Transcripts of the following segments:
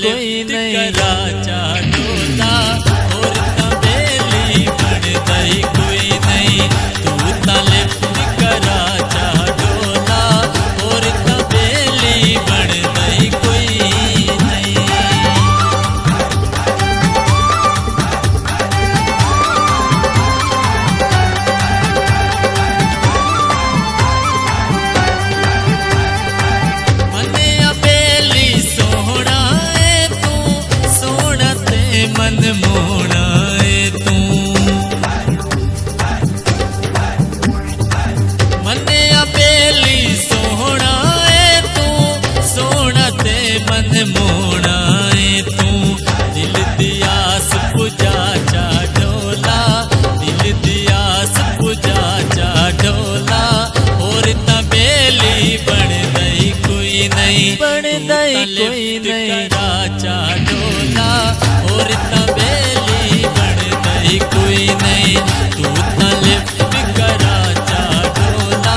कोई नहीं राजा डोला और तबेली बन गई कोई नहीं तू लिफ्ट करा जा डोला और तबेली बन गई कोई नहीं। मन मोड़ा है तू मने अबेली सोना है तू सोना ते मन मोड़ा है तू दिल दियास पुजा जा ढोला दिल दियास पुजा जा ढोला और तबेली बन गई कोई नहीं बन गई कोई नहीं राजा ढोला और तबेली बन गई कोई नहीं तू लिफ्ट करा जा ढोला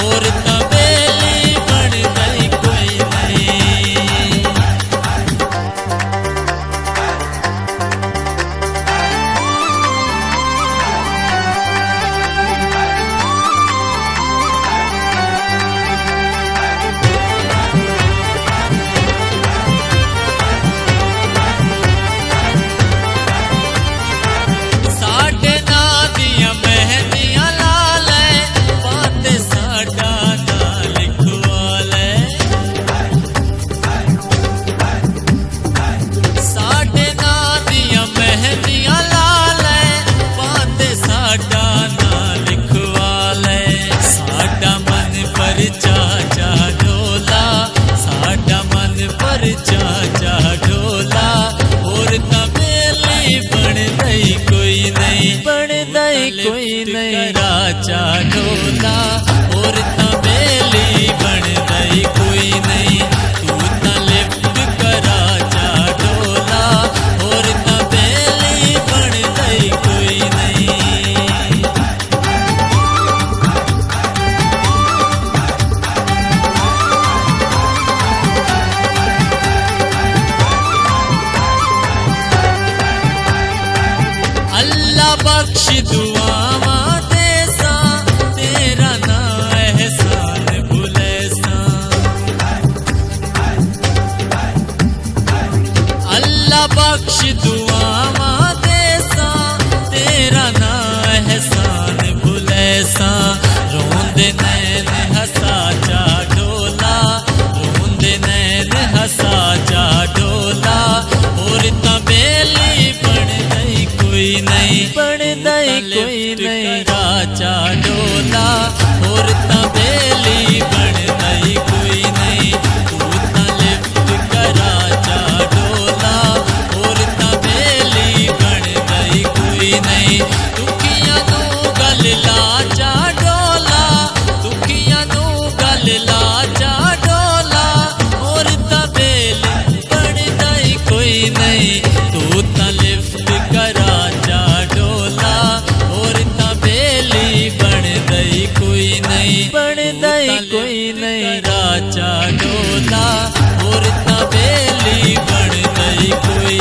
और तबेली बन गई कोई नहीं। चाचा ढोला और तबेली बन गई कोई नहीं बन गई कोई नहीं राजा ढोला और तबेली बन गई कोई नहीं तू लिफ्ट करा जा ढोला और तबेली बन गई कोई नहीं। अल्लाह बख्श दुआवा देसा तेरा ना एहसान भुलेसा अल्लाह बख्श दुआवा देसा तेरा ना एहसान भुलेसा रोंदे नैन हंसा जा ढोला रोंदे नैन हंसा जा ढोला और तबेली बन गई कोई नहीं बन गई कोई नहीं राजा ढोला और तबेली बन गई कोई नहीं तू लिफ्ट करा जा ढोला और तबेली बन गई कोई नहीं दुखियां नू गल ला जा ढोला दुखियां नू गल ला जा ढोला और तबेली बन गई कोई नहीं तू लिफ्ट करा जा ढोला और तबेली बन गई कोई नहीं बन गई कोई नहीं राजा ढोला और तबेली बन गई कोई